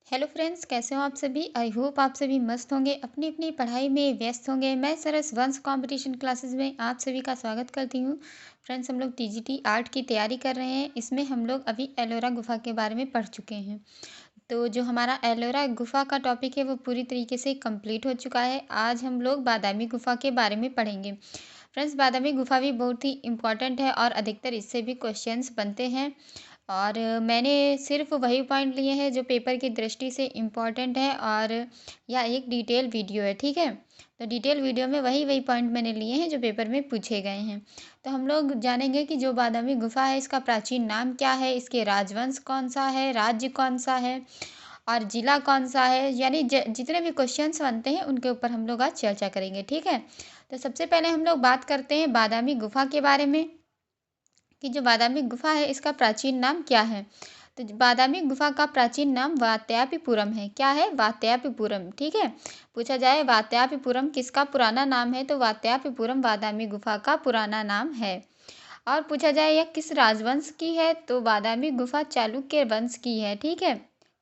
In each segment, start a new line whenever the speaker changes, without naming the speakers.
Hello friends, कैसे हो आप सभी। आई होप आप सभी मस्त होंगे, अपनी अपनी पढ़ाई में व्यस्त होंगे। मैं सरस वंश कंपटीशन क्लासेस में आप सभी का स्वागत करती हूँ। फ्रेंड्स, हम लोग टीजीटी आर्ट की तैयारी कर रहे हैं। इसमें हम लोग अभी एलोरा गुफा के बारे में पढ़ चुके हैं। तो जो हमारा एलोरा गुफा का टॉपिक है वो पूरी तरीके से कंप्लीट हो चुका है। आज हम लोग बादामी गुफा के बारे में पढ़ेंगे। फ्रेंड्स, बादामी गुफा भी बहुत ही इम्पॉर्टेंट है और अधिकतर इससे भी क्वेश्चंस बनते हैं। और मैंने सिर्फ वही पॉइंट लिए हैं जो पेपर की दृष्टि से इम्पॉर्टेंट है, और यह एक डिटेल वीडियो है, ठीक है। तो डिटेल वीडियो में वही वही पॉइंट मैंने लिए हैं जो पेपर में पूछे गए हैं। तो हम लोग जानेंगे कि जो बादामी गुफा है इसका प्राचीन नाम क्या है, इसके राजवंश कौन सा है, राज्य कौन सा है और जिला कौन सा है। यानी जितने भी क्वेश्चंस बनते हैं उनके ऊपर हम लोग आज चर्चा करेंगे, ठीक है। तो सबसे पहले हम लोग बात करते हैं बादामी गुफा के बारे में कि जो बादामी गुफा है इसका प्राचीन नाम क्या है। तो बादामी गुफा का प्राचीन नाम वात्यापिपुरम है। क्या है? वात्यापिपुरम, ठीक है। पूछा जाए वात्यापिपुरम किसका पुराना नाम है, तो वात्यापिपुरम बादामी गुफा का पुराना नाम है। और पूछा जाए यह किस राजवंश की है, तो बादामी गुफा चालुक्य वंश की है, ठीक है।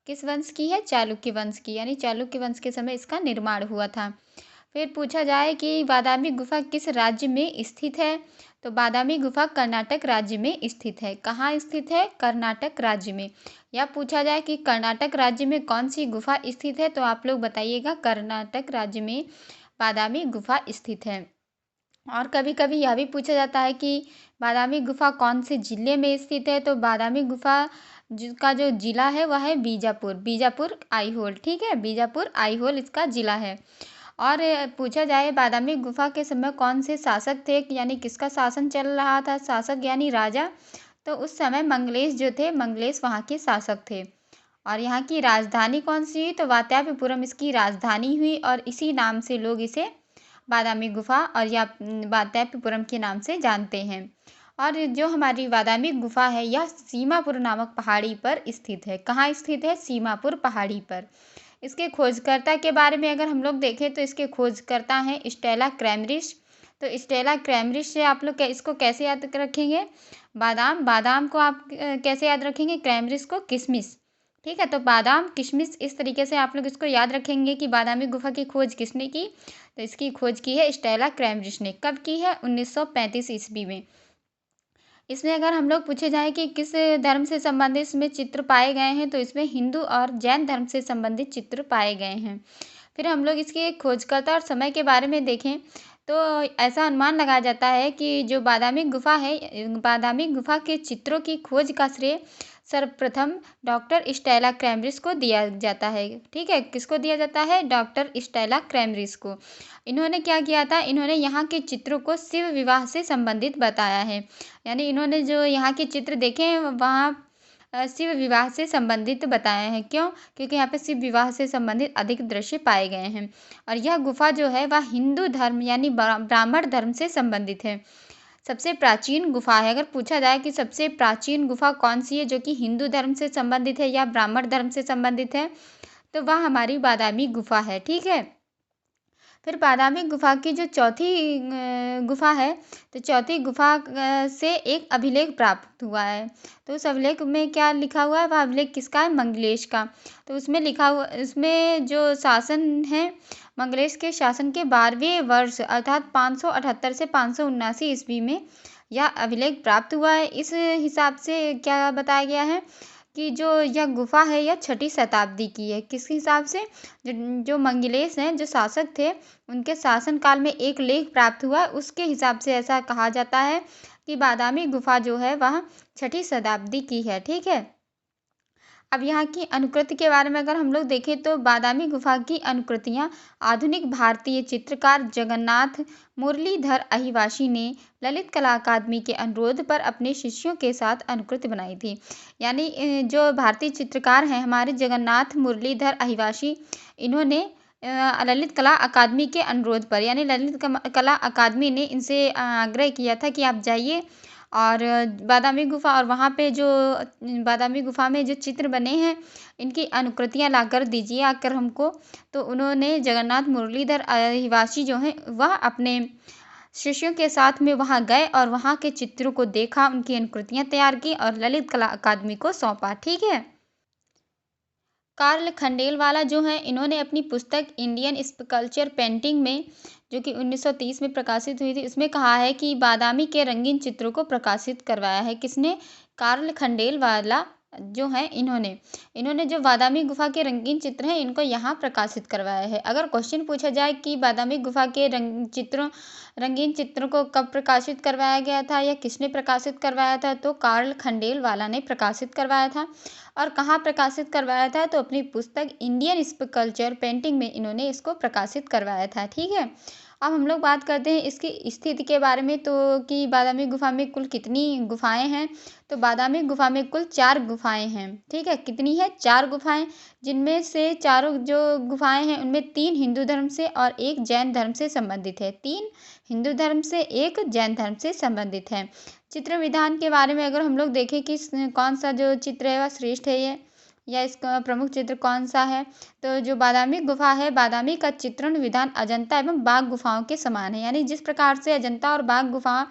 किस वंश की है? चालुक्य वंश की, यानी चालुक्य वंश के समय इसका निर्माण हुआ था। फिर पूछा जाए कि बादामी गुफा किस राज्य में स्थित है, तो बादामी गुफा कर्नाटक राज्य में स्थित है। कहाँ स्थित है? कर्नाटक राज्य में। या पूछा जाए कि कर्नाटक राज्य में कौन सी गुफा स्थित है, तो आप लोग बताइएगा कर्नाटक राज्य में बादामी गुफा स्थित है। और कभी कभी यह भी पूछा जाता है कि बादामी गुफा कौन से जिले में स्थित है, तो बादामी गुफा का जो जिला है वह है बीजापुर। बीजापुर आईहोल, ठीक है। बीजापुर आईहोल इसका जिला है। और पूछा जाए बादामी गुफा के समय कौन से शासक थे, यानी किसका शासन चल रहा था, शासक यानी राजा। तो उस समय मंगलेश जो थे, मंगलेश वहाँ के शासक थे। और यहाँ की राजधानी कौन सी हुई, तो वात्यापिपुरम इसकी राजधानी हुई, और इसी नाम से लोग इसे बादामी गुफा और या वात्यापिपुरम के नाम से जानते हैं। और जो हमारी बादामी गुफा है यह सीमापुर नामक पहाड़ी पर स्थित है। कहाँ स्थित है? सीमापुर पहाड़ी पर। इसके खोजकर्ता के बारे में अगर हम लोग देखें तो इसके खोजकर्ता हैं स्टेला क्रैमरिश। तो स्टेला क्रैमरिश से आप लोग इसको कैसे याद रखेंगे? बादाम, बादाम को आप कैसे याद रखेंगे? क्रैमरिश को किशमिश, ठीक है। तो बादाम किशमिश, इस तरीके से आप लोग इसको याद रखेंगे कि बादामी गुफा की खोज किसने की, तो इसकी खोज की है स्टेला क्रैमरिश ने। कब की है? 1935 ईस्वी में। इसमें अगर हम लोग पूछे जाए कि किस धर्म से संबंधित इसमें चित्र पाए गए हैं, तो इसमें हिंदू और जैन धर्म से संबंधित चित्र पाए गए हैं। फिर हम लोग इसके खोजकर्ता और समय के बारे में देखें तो ऐसा अनुमान लगाया जाता है कि जो बादामी गुफा है, बादामी गुफा के चित्रों की खोज का श्रेय सर्वप्रथम डॉक्टर स्टेला क्रैमरिस को दिया जाता है, ठीक है। किसको दिया जाता है? डॉक्टर स्टेला क्रैमरिस को। इन्होंने क्या किया था? इन्होंने यहाँ के चित्रों को शिव विवाह से संबंधित बताया है। यानी इन्होंने जो यहाँ के चित्र देखे हैं वहाँ शिव विवाह से संबंधित बताए हैं। क्यों? क्योंकि यहाँ पे शिव विवाह से संबंधित अधिक दृश्य पाए गए हैं। और यह गुफा जो है वह हिंदू धर्म यानी ब्राह्मण धर्म से संबंधित है। सबसे प्राचीन गुफा है। अगर पूछा जाए कि सबसे प्राचीन गुफा कौन सी है जो कि हिंदू धर्म से संबंधित है या ब्राह्मण धर्म से संबंधित है, तो वह हमारी बादामी गुफा है, ठीक है। फिर बादामी गुफा की जो चौथी गुफा है, तो चौथी गुफा से एक अभिलेख प्राप्त हुआ है। तो उस अभिलेख में क्या लिखा हुआ है? वह अभिलेख किसका है? मंगलेश का। तो उसमें लिखा हुआ, उसमें जो शासन है मंगलेश के शासन के 12वें वर्ष अर्थात 578 से 579 ईस्वी में यह अभिलेख प्राप्त हुआ है। इस हिसाब से क्या बताया गया है कि जो यह गुफा है यह 6ठी शताब्दी की है। किस हिसाब से? जो मंगलेश हैं, जो शासक थे, उनके शासनकाल में एक लेख प्राप्त हुआ, उसके हिसाब से ऐसा कहा जाता है कि बादामी गुफा जो है वह 6ठी शताब्दी की है, ठीक है। अब यहाँ की अनुकृति के बारे में अगर हम लोग देखें तो बादामी गुफा की अनुकृतियाँ आधुनिक भारतीय चित्रकार जगन्नाथ मुरलीधर अहिवासी ने ललित कला अकादमी के अनुरोध पर अपने शिष्यों के साथ अनुकृति बनाई थी। यानी जो भारतीय चित्रकार हैं हमारे जगन्नाथ मुरलीधर अहिवासी, इन्होंने ललित कला अकादमी के अनुरोध पर, यानी ललित कला अकादमी ने इनसे आग्रह किया था कि आप जाइए और बादामी गुफा, और वहाँ पे जो बादामी गुफा में जो चित्र बने हैं इनकी अनुकृतियाँ लाकर दीजिए आकर हमको। तो उन्होंने जगन्नाथ मुरलीधर अहिवासी जो हैं वह अपने शिष्यों के साथ में वहाँ गए और वहाँ के चित्रों को देखा, उनकी अनुकृतियाँ तैयार की और ललित कला अकादमी को सौंपा, ठीक है। कार्ल खंडेलवाला जो हैं इन्होंने अपनी पुस्तक इंडियन स्कल्पचर पेंटिंग में, जो कि 1930 में प्रकाशित हुई थी, इसमें कहा है कि बादामी के रंगीन चित्रों को प्रकाशित करवाया है। किसने? कार्ल खंडेलवाला जो हैं इन्होंने। इन्होंने जो बादामी गुफा के रंगीन चित्र हैं इनको यहाँ प्रकाशित करवाया है। अगर क्वेश्चन पूछा जाए कि बादामी गुफा के रंगीन चित्रों को कब प्रकाशित करवाया गया था या किसने प्रकाशित करवाया था, तो कार्ल खंडेलवाला ने प्रकाशित करवाया था। और कहाँ प्रकाशित करवाया था? तो अपनी पुस्तक इंडियन स्कल्पचर पेंटिंग में इन्होंने इसको प्रकाशित करवाया था। ठीक है। अब हम लोग बात करते हैं इसकी स्थिति के बारे में, तो कि बादामी गुफा में कुल कितनी गुफाएं हैं। तो बादामी गुफा में कुल 4 गुफाएं हैं। ठीक है, कितनी है? 4 गुफाएं, जिनमें से चारों जो गुफाएं हैं उनमें 3 हिंदू धर्म से और 1 जैन धर्म से संबंधित है। 3 हिंदू धर्म से, 1 जैन धर्म से संबंधित है। चित्र विधान के बारे में अगर हम लोग देखें कि कौन सा जो चित्र है वह श्रेष्ठ है ये, या इसका प्रमुख चित्र कौन सा है, तो जो बादामी गुफा है, बादामी का चित्रण विधान अजंता एवं बाघ गुफाओं के समान है। यानी जिस प्रकार से अजंता और बाघ गुफा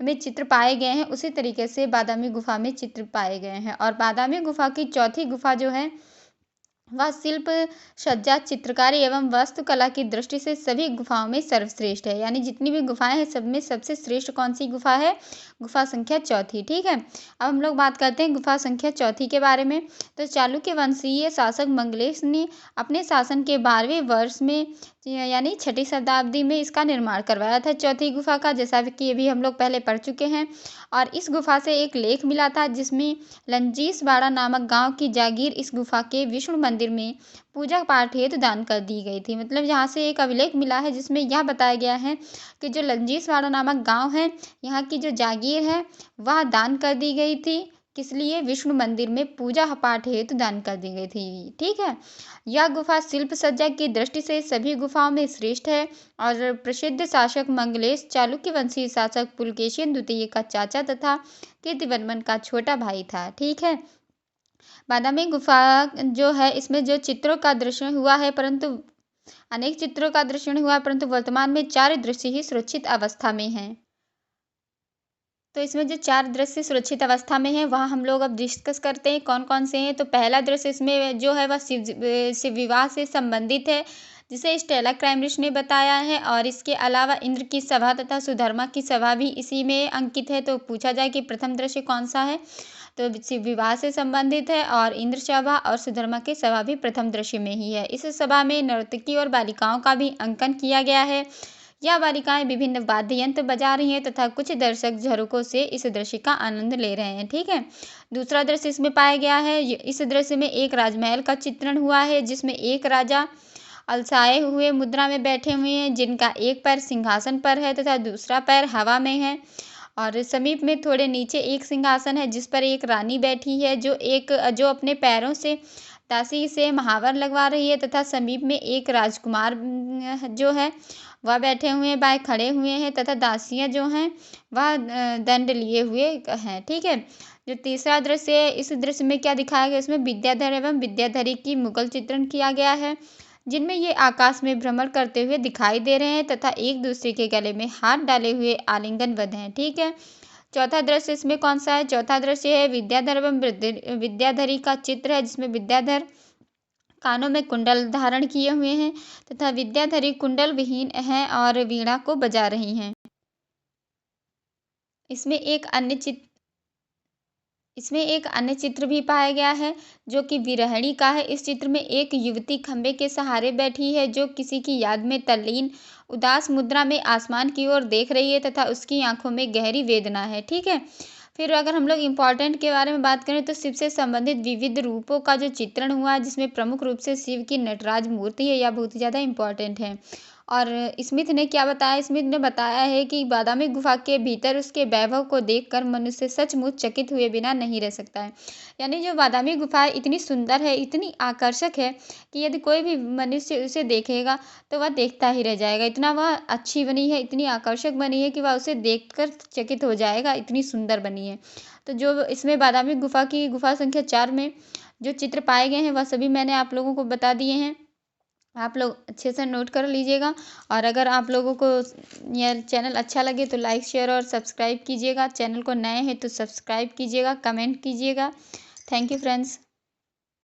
में चित्र पाए गए हैं उसी तरीके से बादामी गुफा में चित्र पाए गए हैं। और बादामी गुफा की चौथी गुफा जो है वह शिल्प सज्जा, चित्रकारी एवं वास्तुकला की दृष्टि से सभी गुफाओं में सर्वश्रेष्ठ है। यानी जितनी भी गुफाएं हैं सब में सबसे श्रेष्ठ कौन सी गुफा है? गुफा संख्या चौथी। ठीक है। अब हम लोग बात करते हैं गुफा संख्या चौथी के बारे में। तो चालुक्य वंशीय शासक मंगलेश ने अपने शासन के 12वें वर्ष में यानी 6ठी शताब्दी में इसका निर्माण करवाया था, चौथी गुफा का, जैसा कि अभी हम लोग पहले पढ़ चुके हैं। और इस गुफा से एक लेख मिला था जिसमें लंजीसवाड़ा नामक गांव की जागीर इस गुफा के विष्णु मंदिर में पूजा पाठ हेतु दान कर दी गई थी। मतलब यहाँ से एक अभिलेख मिला है जिसमें यह बताया गया है कि जो लंजीसवाड़ा नामक गांव है, यहाँ की जो जागीर है वह दान कर दी गई थी। किस लिए? विष्णु मंदिर में पूजा पाठ हेतु दान कर दी गई थी। ठीक है। यह गुफा शिल्प सज्जा की दृष्टि से सभी गुफाओं में श्रेष्ठ है और प्रसिद्ध शासक मंगलेश चालुक्य वंशीय शासक पुलकेशिन द्वितीय का चाचा तथा कीर्तिवर्मन का छोटा भाई था। ठीक है। बादामी गुफा जो है इसमें जो चित्रों का दृश्य हुआ है, परंतु अनेक चित्रों का दृश्य हुआ है, परंतु वर्तमान में 4 दृश्य ही सुरक्षित अवस्था में हैं। तो इसमें जो 4 दृश्य सुरक्षित अवस्था में है वह हम लोग अब डिस्कस करते हैं कौन कौन से हैं। तो पहला दृश्य इसमें जो है वह शिव विवाह से संबंधित है, जिसे स्टेला क्राइमरिश ने बताया है। और इसके अलावा इंद्र की सभा तथा सुधर्मा की सभा भी इसी में अंकित है। तो पूछा जाए कि प्रथम दृश्य कौन सा है, तो शिव विवाह से संबंधित है और इंद्र सभा और सुधर्मा की सभा भी प्रथम दृश्य में ही है। इस सभा में नर्तकी और बालिकाओं का भी अंकन किया गया है। यह बालिकाएं विभिन्न वाद्य यंत्र बजा रही हैं तथा कुछ दर्शक झरोकों से इस दृश्य का आनंद ले रहे हैं। ठीक है। दूसरा दृश्य इसमें पाया गया है, इस दृश्य में एक राजमहल का चित्रण हुआ है जिसमें एक राजा अलसाए हुए मुद्रा में बैठे हुए हैं, जिनका एक पैर सिंहासन पर है तथा दूसरा पैर हवा में है। और समीप में थोड़े नीचे एक सिंहासन है जिस पर एक रानी बैठी है जो अपने पैरों से दासी से महावर लगवा रही है, तथा समीप में एक राजकुमार जो है वह बैठे हुए हैं, बाएं खड़े हुए हैं तथा दासियां जो हैं वह दंड लिए हुए हैं। ठीक है। जो तीसरा दृश्य है, इस दृश्य में क्या दिखाया गया? इसमें विद्याधर एवं विद्याधरी की मुगल चित्रण किया गया है, जिनमें ये आकाश में भ्रमण करते हुए दिखाई दे रहे हैं तथा एक दूसरे के गले में हाथ डाले हुए आलिंगनबद्ध हैं। ठीक है। चौथा दृश्य इसमें कौन सा है? चौथा दृश्य है विद्याधर एवं विद्याधरी का चित्र है, जिसमें विद्याधर कानों में कुंडल धारण किए हुए हैं तथा विद्याधरी कुंडल विहीन हैं और वीणा को बजा रही हैं। इसमें एक अन्य चित्र इसमें एक अन्य चित्र भी पाया गया है जो कि विरहिणी का है। इस चित्र में एक युवती खंबे के सहारे बैठी है जो किसी की याद में तल्लीन उदास मुद्रा में आसमान की ओर देख रही है तथा उसकी आंखों में गहरी वेदना है। ठीक है। फिर अगर हम लोग इम्पोर्टेंट के बारे में बात करें तो शिव से संबंधित विविध रूपों का जो चित्रण हुआ है, जिसमें प्रमुख रूप से शिव की नटराज मूर्ति है, यह बहुत ही ज़्यादा इम्पोर्टेंट है। और स्मिथ ने क्या बताया? स्मिथ ने बताया है कि बादामी गुफा के भीतर उसके वैभव को देखकर मनुष्य सचमुच चकित हुए बिना नहीं रह सकता है। यानी जो बादामी गुफा है इतनी सुंदर है, इतनी आकर्षक है कि यदि कोई भी मनुष्य उसे देखेगा तो वह देखता ही रह जाएगा। इतना वह अच्छी बनी है, इतनी आकर्षक बनी है कि वह उसे देखकर चकित हो जाएगा, इतनी सुंदर बनी है। तो जो इसमें बादामी गुफा की गुफा संख्या 4 में जो चित्र पाए गए हैं वह सभी मैंने आप लोगों को बता दिए हैं। आप लोग अच्छे से नोट कर लीजिएगा। और अगर आप लोगों को यह चैनल अच्छा लगे तो लाइक शेयर और सब्सक्राइब कीजिएगा। चैनल को नए हैं तो सब्सक्राइब कीजिएगा, कमेंट कीजिएगा। Thank you friends.